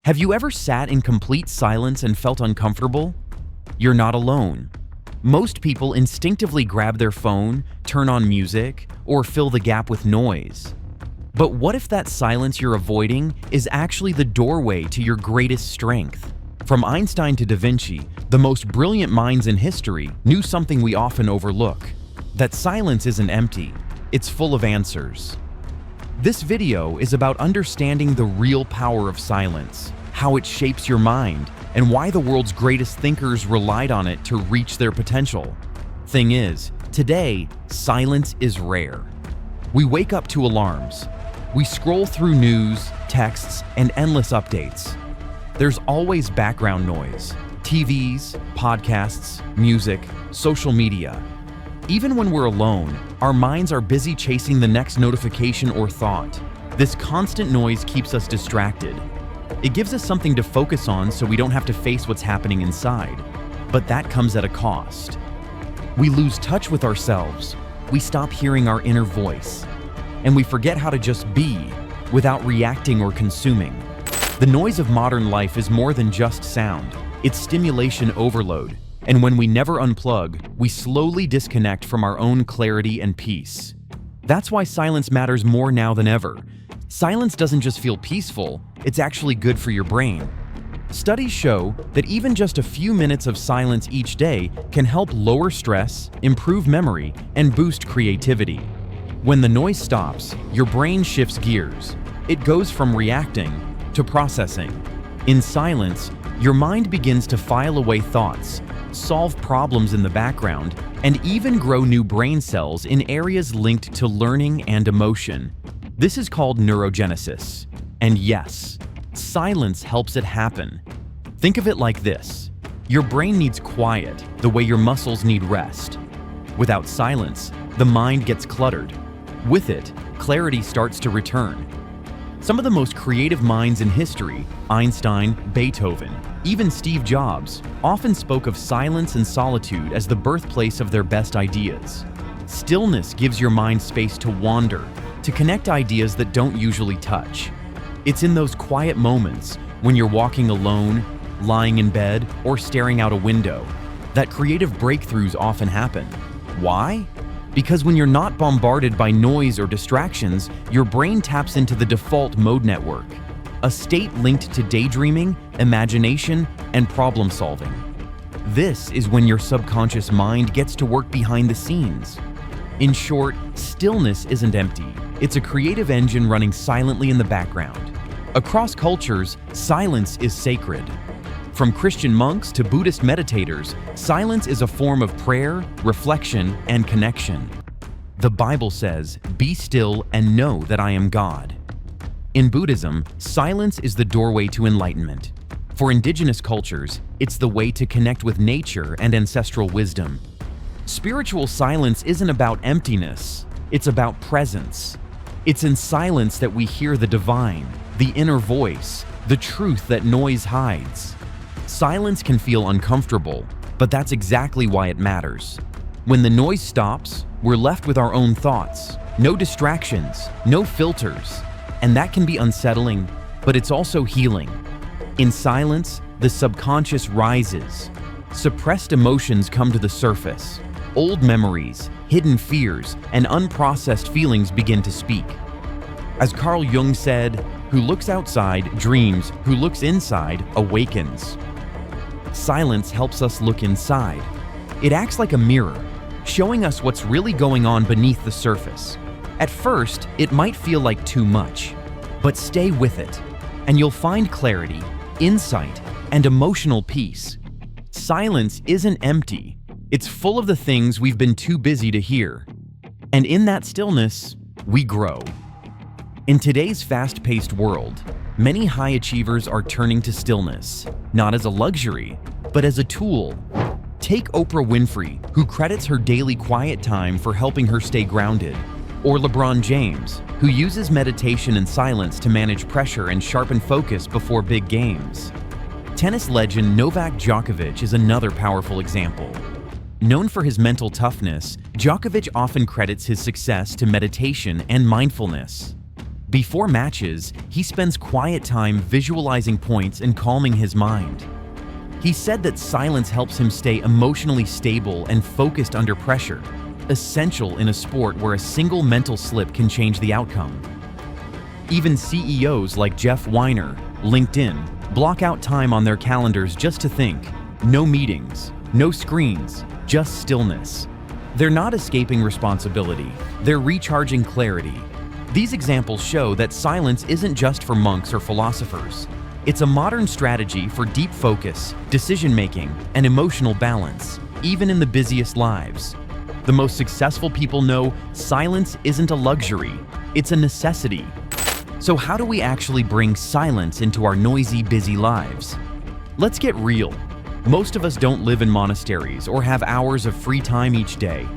Have you ever sat in complete silence and felt uncomfortable? You're not alone. Most people instinctively grab their phone, turn on music, or fill the gap with noise. But what if that silence you're avoiding is actually the doorway to your greatest strength? From Einstein to Da Vinci, the most brilliant minds in history knew something we often overlook: that silence isn't empty, it's full of answers. This video is about understanding the real power of silence, how it shapes your mind, and why the world's greatest thinkers relied on it to reach their potential. Thing is, today, silence is rare. We wake up to alarms. We scroll through news, texts, and endless updates. There's always background noise: TVs, podcasts, music, social media. Even when we're alone, our minds are busy chasing the next notification or thought. This constant noise keeps us distracted. It gives us something to focus on so we don't have to face what's happening inside. But that comes at a cost. We lose touch with ourselves. We stop hearing our inner voice. And we forget how to just be without reacting or consuming. The noise of modern life is more than just sound. It's stimulation overload. And when we never unplug, we slowly disconnect from our own clarity and peace. That's why silence matters more now than ever. Silence doesn't just feel peaceful, it's actually good for your brain. Studies show that even just a few minutes of silence each day can help lower stress, improve memory, and boost creativity. When the noise stops, your brain shifts gears. It goes from reacting to processing. In silence, your mind begins to file away thoughts, solve problems in the background, and even grow new brain cells in areas linked to learning and emotion. This is called neurogenesis. And yes, silence helps it happen. Think of it like this: your brain needs quiet the way your muscles need rest. Without silence, the mind gets cluttered. With it, clarity starts to return. Some of the most creative minds in history, Einstein, Beethoven, even Steve Jobs, often spoke of silence and solitude as the birthplace of their best ideas. Stillness gives your mind space to wander, to connect ideas that don't usually touch. It's in those quiet moments, when you're walking alone, lying in bed, or staring out a window, that creative breakthroughs often happen. Why? Because when you're not bombarded by noise or distractions, your brain taps into the default mode network, a state linked to daydreaming, imagination, and problem solving. This is when your subconscious mind gets to work behind the scenes. In short, stillness isn't empty. It's a creative engine running silently in the background. Across cultures, silence is sacred. From Christian monks to Buddhist meditators, silence is a form of prayer, reflection, and connection. The Bible says, "Be still and know that I am God." In Buddhism, silence is the doorway to enlightenment. For indigenous cultures, it's the way to connect with nature and ancestral wisdom. Spiritual silence isn't about emptiness, it's about presence. It's in silence that we hear the divine, the inner voice, the truth that noise hides. Silence can feel uncomfortable, but that's exactly why it matters. When the noise stops, we're left with our own thoughts, no distractions, no filters, and that can be unsettling, but it's also healing. In silence, the subconscious rises. Suppressed emotions come to the surface. Old memories, hidden fears, and unprocessed feelings begin to speak. As Carl Jung said, "Who looks outside dreams, who looks inside awakens." Silence helps us look inside. It acts like a mirror, showing us what's really going on beneath the surface. At first, it might feel like too much, but stay with it, and you'll find clarity, insight, and emotional peace. Silence isn't empty. It's full of the things we've been too busy to hear. And in that stillness, we grow. In today's fast-paced world, many high achievers are turning to stillness, not as a luxury, but as a tool. Take Oprah Winfrey, who credits her daily quiet time for helping her stay grounded, or LeBron James, who uses meditation and silence to manage pressure and sharpen focus before big games. Tennis legend Novak Djokovic is another powerful example. Known for his mental toughness, Djokovic often credits his success to meditation and mindfulness. Before matches, he spends quiet time visualizing points and calming his mind. He said that silence helps him stay emotionally stable and focused under pressure, essential in a sport where a single mental slip can change the outcome. Even CEOs like Jeff Weiner, LinkedIn, block out time on their calendars just to think. No meetings, no screens, just stillness. They're not escaping responsibility, they're recharging clarity. These examples show that silence isn't just for monks or philosophers. It's a modern strategy for deep focus, decision-making, and emotional balance, even in the busiest lives. The most successful people know silence isn't a luxury, it's a necessity. So how do we actually bring silence into our noisy, busy lives? Let's get real. Most of us don't live in monasteries or have hours of free time each day.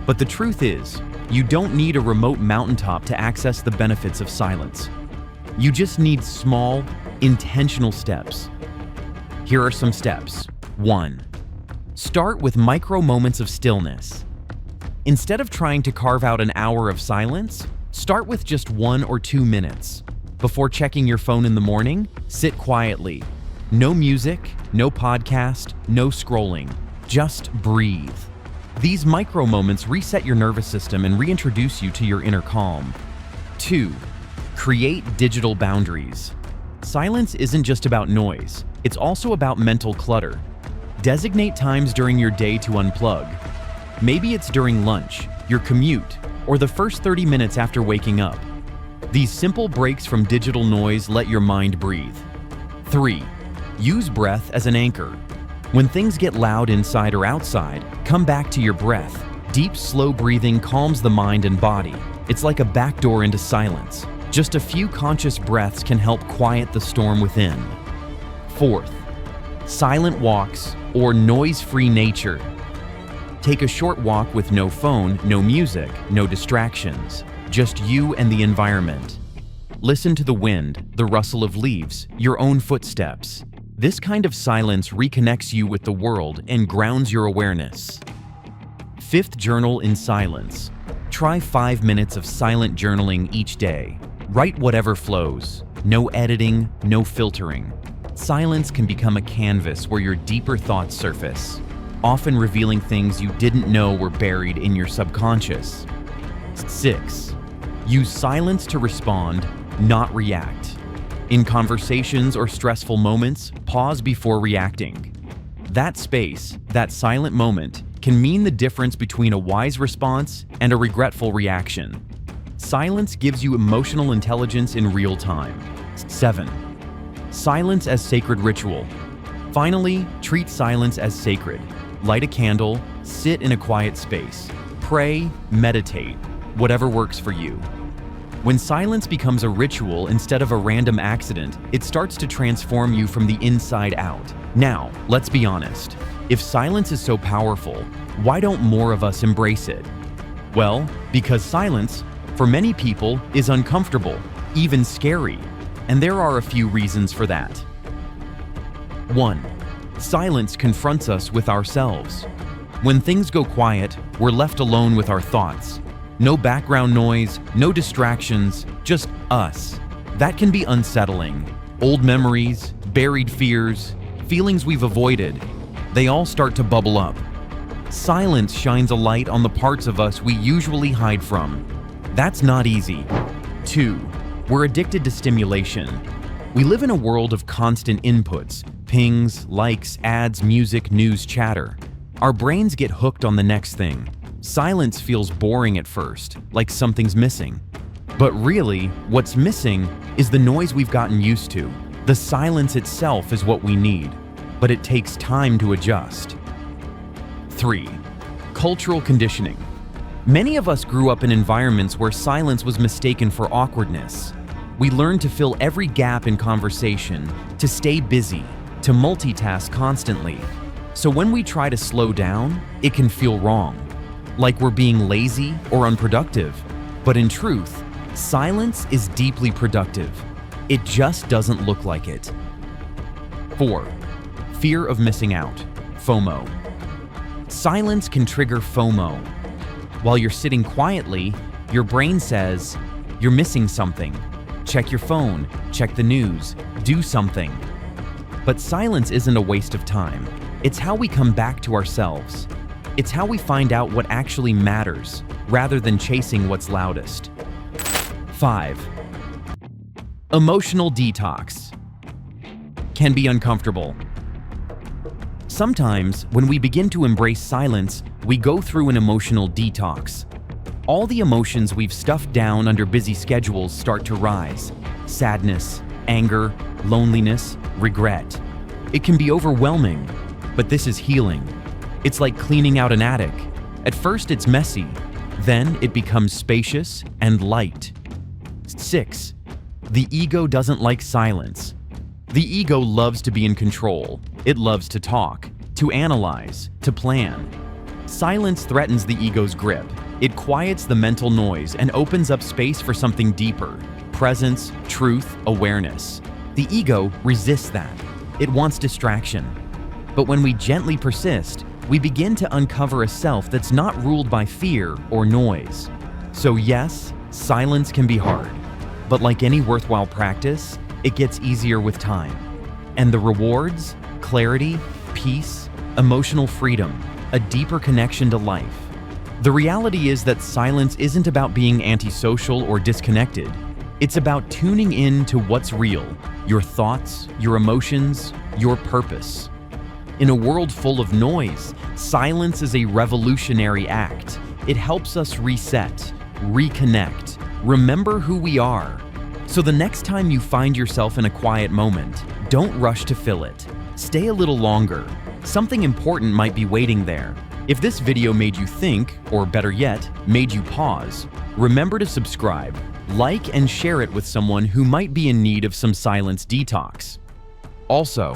But the truth is, you don't need a remote mountaintop to access the benefits of silence. You just need small, intentional steps. Here are some steps. 1. Start with micro moments of stillness. Instead of trying to carve out an hour of silence, start with just 1 or 2 minutes. Before checking your phone in the morning, sit quietly. No music, no podcast, no scrolling. Just breathe. These micro moments reset your nervous system and reintroduce you to your inner calm. 2. Create digital boundaries. Silence isn't just about noise, it's also about mental clutter. Designate times during your day to unplug. Maybe it's during lunch, your commute, or the first 30 minutes after waking up. These simple breaks from digital noise let your mind breathe. 3. Use breath as an anchor. When things get loud inside or outside, come back to your breath. Deep, slow breathing calms the mind and body. It's like a backdoor into silence. Just a few conscious breaths can help quiet the storm within. 4th, silent walks or noise-free nature. Take a short walk with no phone, no music, no distractions. Just you and the environment. Listen to the wind, the rustle of leaves, your own footsteps. This kind of silence reconnects you with the world and grounds your awareness. 5th, journal in silence. Try 5 minutes of silent journaling each day. Write whatever flows. No editing, no filtering. Silence can become a canvas where your deeper thoughts surface, often revealing things you didn't know were buried in your subconscious. 6. Use silence to respond, not react. In conversations or stressful moments, pause before reacting. That space, that silent moment, can mean the difference between a wise response and a regretful reaction. Silence gives you emotional intelligence in real time. 7. Silence as sacred ritual. Finally, treat silence as sacred. Light a candle, sit in a quiet space. Pray, meditate, whatever works for you. When silence becomes a ritual instead of a random accident, it starts to transform you from the inside out. Now, let's be honest. If silence is so powerful, why don't more of us embrace it? Well, because silence, for many people, is uncomfortable, even scary, and there are a few reasons for that. 1. Silence confronts us with ourselves. When things go quiet, we're left alone with our thoughts. No background noise, no distractions, just us. That can be unsettling. Old memories, buried fears, feelings we've avoided, they all start to bubble up. Silence shines a light on the parts of us we usually hide from. That's not easy. 2. We're addicted to stimulation. We live in a world of constant inputs, pings, likes, ads, music, news, chatter. Our brains get hooked on the next thing. Silence feels boring at first, like something's missing. But really, what's missing is the noise we've gotten used to. The silence itself is what we need, but it takes time to adjust. 3. Cultural conditioning. Many of us grew up in environments where silence was mistaken for awkwardness. We learned to fill every gap in conversation, to stay busy, to multitask constantly. So when we try to slow down, it can feel wrong, like we're being lazy or unproductive. But in truth, silence is deeply productive. It just doesn't look like it. 4. Fear of missing out, FOMO. Silence can trigger FOMO. While you're sitting quietly, your brain says, "You're missing something. check your phone, check the news, do something. But silence isn't a waste of time. It's how we come back to ourselves. It's how we find out what actually matters, rather than chasing what's loudest. 5. Emotional detox can be uncomfortable. Sometimes, when we begin to embrace silence, we go through an emotional detox. All the emotions we've stuffed down under busy schedules start to rise. Sadness, anger, loneliness, regret. It can be overwhelming, but this is healing. It's like cleaning out an attic. At first it's messy, then it becomes spacious and light. 6. The ego doesn't like silence. The ego loves to be in control. It loves to talk, to analyze, to plan. Silence threatens the ego's grip. It quiets the mental noise and opens up space for something deeper: presence, truth, awareness. The ego resists that. It wants distraction. But when we gently persist, we begin to uncover a self that's not ruled by fear or noise. So yes, silence can be hard. But like any worthwhile practice, it gets easier with time. And the rewards: clarity, peace, emotional freedom, a deeper connection to life. The reality is that silence isn't about being antisocial or disconnected. It's about tuning in to what's real: your thoughts, your emotions, your purpose. In a world full of noise, silence is a revolutionary act. It helps us reset, reconnect, remember who we are. So the next time you find yourself in a quiet moment, don't rush to fill it. Stay a little longer. Something important might be waiting there. If this video made you think, or better yet, made you pause, remember to subscribe, like, and share it with someone who might be in need of some silence detox. Also,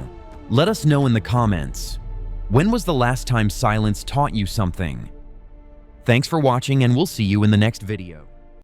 let us know in the comments, when was the last time silence taught you something? Thanks for watching, and we'll see you in the next video.